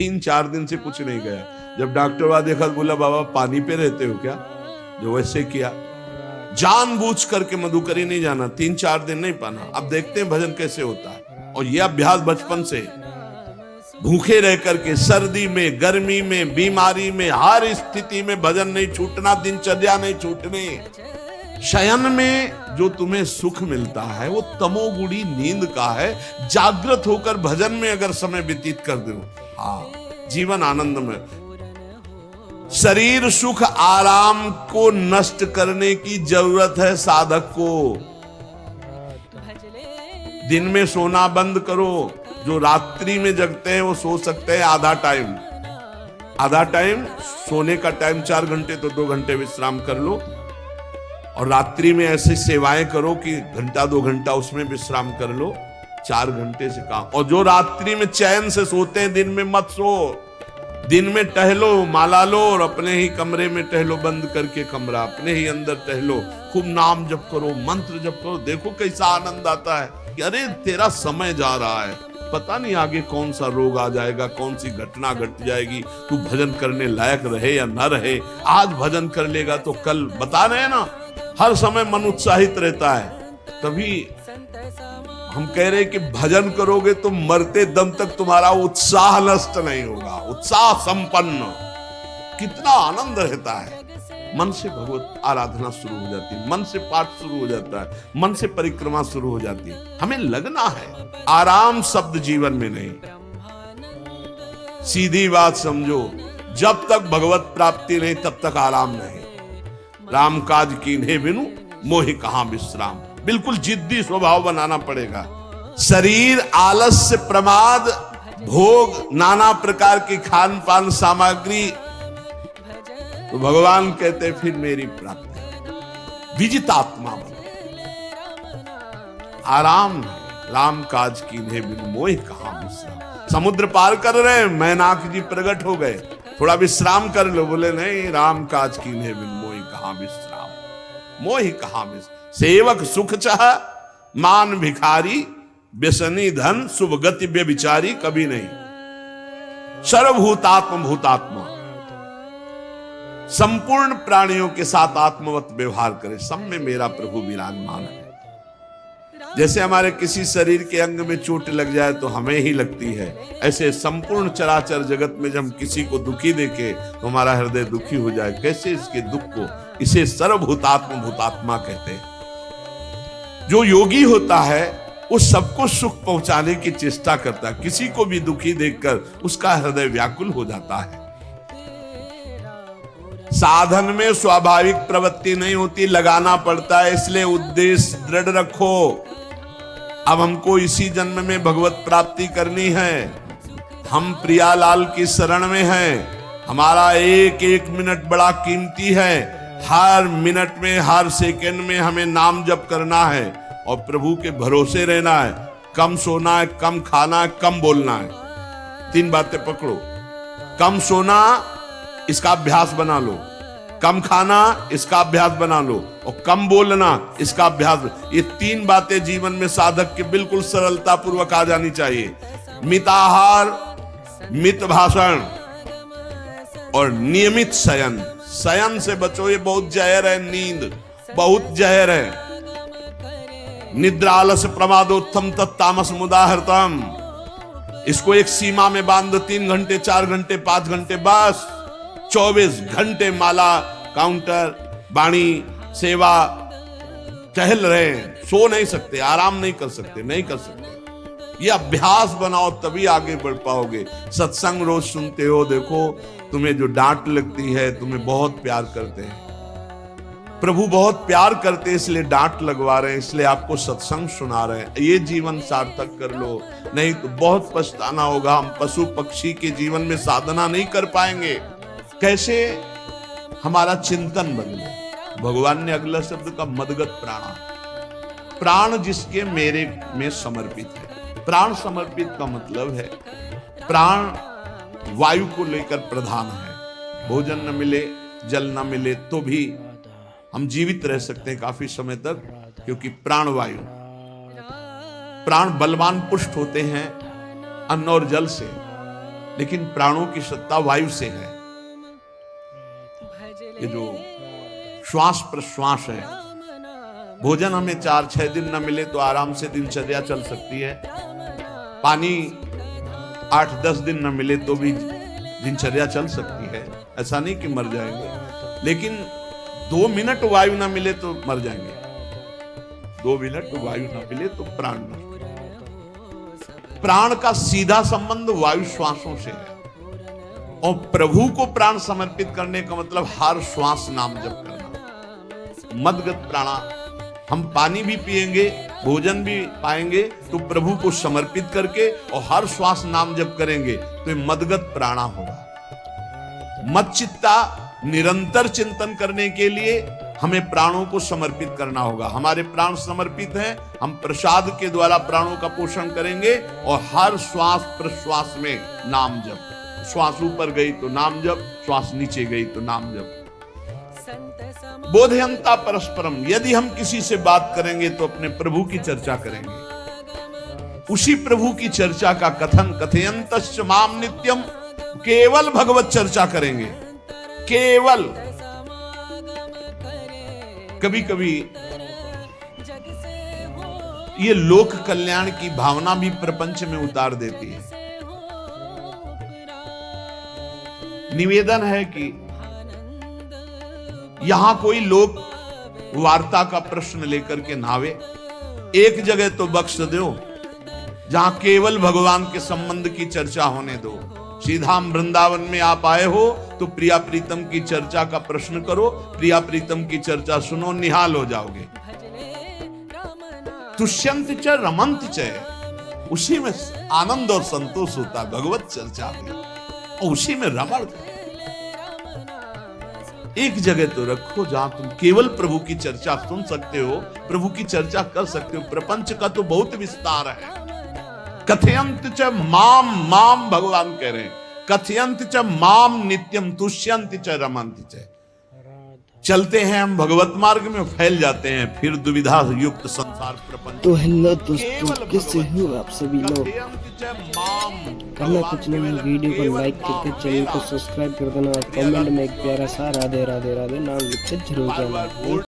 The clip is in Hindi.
3-4 दिन से कुछ नहीं गया। जब डॉक्टर वहां देखा तो बोला बाबा पानी पे रहते हो क्या? जो वैसे किया, जानबूझ करके मधुकरी नहीं जाना, 3-4 दिन नहीं पाना। अब देखते हैं भजन कैसे होता है। और यह अभ्यास बचपन से, भूखे रह करके, सर्दी में, गर्मी में, बीमारी में, हर स्थिति में भजन नहीं छूटना, दिनचर्या नहीं छूटनी। शयन में जो तुम्हें सुख मिलता है वो तमोगुणी नींद का है। जागृत होकर भजन में अगर समय व्यतीत कर दो, हाँ, जीवन आनंद में। शरीर सुख आराम को नष्ट करने की जरूरत है साधक को। दिन में सोना बंद करो। जो रात्रि में जगते हैं वो सो सकते हैं आधा टाइम सोने का टाइम 4 घंटे, तो 2 घंटे विश्राम कर लो। और रात्रि में ऐसी सेवाएं करो कि घंटा 2 घंटा उसमें विश्राम कर लो, 4 घंटे से काम। और जो रात्रि में चैन से सोते हैं दिन में मत सो। दिन में टहलो, माला लो और अपने ही कमरे में टहलो, बंद करके कमरा, अपने ही अंदर टहलो, खूब नाम जप करो, मंत्र जप करो। देखो कैसा आनंद आता है कि अरे तेरा समय जा रहा है, पता नहीं आगे कौन सा रोग आ जाएगा, कौन सी घटना घट जाएगी, तू भजन करने लायक रहे या ना रहे। आज भजन कर लेगा तो कल, बता रहे हैं ना, हर समय मन उत्साहित रहता है। तभी हम कह रहे हैं कि भजन करोगे तो मरते दम तक तुम्हारा उत्साह नष्ट नहीं होगा, उत्साह संपन्न। कितना आनंद रहता है। मन से भगवत आराधना शुरू हो जाती है, मन से पाठ शुरू हो जाता है, मन से परिक्रमा शुरू हो जाती है। हमें लगना है, आराम शब्द जीवन में नहीं। सीधी बात समझो, जब तक भगवत प्राप्ति नहीं तब तक आराम नहीं। राम काज कीन्हे बिनु मोहि कहां विश्राम। बिल्कुल जिद्दी स्वभाव बनाना पड़ेगा। शरीर, आलस्य, प्रमाद, भोग, नाना प्रकार की खान पान सामग्री, तो भगवान कहते फिर मेरी प्राप्ति। विजितात्मा बनो, आराम है। राम काज कीन्हे बिनु मोहि कहां विश्राम। समुद्र पार कर रहे, मैनाक जी प्रकट हो गए, थोड़ा विश्राम कर लो। बोले नहीं, राम काज कीन्हे बिनु मोहि कहां विश्राम। मोहि कहां विश्राम। सेवक सुख चाह, मान भिखारी, व्यसनी धन, शुभ गति व्यभिचारी, कभी नहीं। सर्वभूतात्म भूतात्मा, संपूर्ण प्राणियों के साथ आत्मवत व्यवहार करे। सब में मेरा प्रभु विराजमान है। जैसे हमारे किसी शरीर के अंग में चोट लग जाए तो हमें ही लगती है, ऐसे संपूर्ण चराचर जगत में जब हम किसी को दुखी देखे तो हमारा हृदय दुखी हो जाए। कैसे इसके दुख को, इसे सर्वभूतात्म भूतात्मा कहते हैं। जो योगी होता है वो सबको सुख पहुंचाने की चेष्टा करता है। किसी को भी दुखी देखकर उसका हृदय व्याकुल हो जाता है। साधन में स्वाभाविक प्रवृत्ति नहीं होती, लगाना पड़ता है। इसलिए उद्देश्य दृढ़ रखो। अब हमको इसी जन्म में भगवत प्राप्ति करनी है। हम प्रियालाल की शरण में हैं। हमारा एक एक मिनट बड़ा कीमती है। हर मिनट में, हर सेकंड में हमें नाम जप करना है और प्रभु के भरोसे रहना है। कम सोना है, कम खाना है, कम बोलना है। 3 बातें पकड़ो। कम सोना, इसका अभ्यास बना लो। कम खाना, इसका अभ्यास बना लो। और कम बोलना, इसका अभ्यास। ये 3 बातें जीवन में साधक के बिल्कुल सरलता पूर्वक आ जानी चाहिए। मिताहार, मित भाषण और नियमित शयन। शयन से बचो, ये बहुत जहर है। नींद बहुत जहर है। निद्रा आलस्य प्रमादोत्थम तत्तामस मुदाहृतम। इसको एक सीमा में बांध दो। 3 घंटे, 4 घंटे, 5 घंटे, बस 24 घंटे माला, काउंटर, वाणी, सेवा, टहल रहे। सो नहीं सकते, आराम नहीं कर सकते, नहीं कर सकते। ये अभ्यास बनाओ तभी आगे बढ़ पाओगे। सत्संग रोज सुनते हो, देखो तुम्हें जो डांट लगती है, तुम्हें बहुत प्यार करते हैं। प्रभु बहुत प्यार करते हैं, इसलिए डांट लगवा रहे हैं, इसलिए आपको सत्संग सुना रहे हैं। ये जीवन सार्थक कर लो, नहीं तो बहुत पछताना होगा। हम पशु पक्षी के जीवन में साधना नहीं कर पाएंगे। कैसे? हमारा चिंतन बदले। भगवान ने अगला शब्द का मदगत प्राणा। प्राण जिसके मेरे में समर्पित है। प्राण समर्पित का मतलब है प्राण वायु को लेकर प्रधान है। भोजन न मिले, जल न मिले तो भी हम जीवित रह सकते हैं काफी समय तक, क्योंकि प्राणवायु, प्राण बलवान पुष्ट होते हैं अन्न और जल से। लेकिन प्राणों की सत्ता वायु से है। ये जो श्वास प्रश्वास है, भोजन हमें 4-6 दिन न मिले तो आराम से दिनचर्या चल सकती है, पानी 8-10 दिन न मिले तो भी दिनचर्या चल सकती है, ऐसा नहीं कि मर जाएंगे। लेकिन 2 मिनट वायु ना मिले तो मर जाएंगे, 2 मिनट वायु ना मिले तो प्राण नष्ट। प्राण का सीधा संबंध वायु श्वासों से है, और प्रभु को प्राण समर्पित करने का मतलब हर श्वास नाम जप करना। मदगत प्राणा, हम पानी भी पिएंगे, भोजन भी पाएंगे तो प्रभु को समर्पित करके और हर श्वास नाम जप करेंगे तो मदगत प्राणा होगा। मत चित्ता, निरंतर चिंतन करने के लिए हमें प्राणों को समर्पित करना होगा। हमारे प्राण समर्पित हैं, हम प्रसाद के द्वारा प्राणों का पोषण करेंगे और हर श्वास प्रश्वास में नाम जप। श्वास ऊपर गई तो नाम जप, श्वास नीचे गई तो नाम जप। बोधयंता परस्परम, यदि हम किसी से बात करेंगे तो अपने प्रभु की चर्चा करेंगे, उसी प्रभु की चर्चा का कथन। कथयंतश्च माम नित्यम, केवल भगवत चर्चा करेंगे, केवल। कभी कभी ये लोक कल्याण की भावना भी प्रपंच में उतार देती है। निवेदन है कि यहां कोई लोक वार्ता का प्रश्न लेकर के नावे, एक जगह तो बख्श दो जहां केवल भगवान के संबंध की चर्चा होने दो। सीधा वृंदावन में आप आए हो तो प्रिया प्रीतम की चर्चा का प्रश्न करो, प्रिया प्रीतम की चर्चा सुनो, निहाल हो जाओगे। तुष्यंत च रमंत च, उसी में आनंद और संतोष होता, भगवत चर्चा में, और उसी में रमण। एक जगह तो रखो जहां तुम केवल प्रभु की चर्चा सुन सकते हो, प्रभु की चर्चा कर सकते हो। प्रपंच का तो बहुत विस्तार है। कथयंत च माम, माम भगवान कह रहे हैं, कथयंत च माम नित्यम तुष्यंत च रमंत च। चलते हैं हम भगवत मार्ग में, फैल जाते हैं फिर दुविधा युक्त संसार प्रपंच। तो हेलो दोस्तों, कैसे हो आप सभी लोग। करना कुछ नहीं, वीडियो को लाइक करके चैनल को सब्सक्राइब कर देना और कमेंट में एक प्यारा सा राधे राधे राधे नाम लिख के जरूर जाना।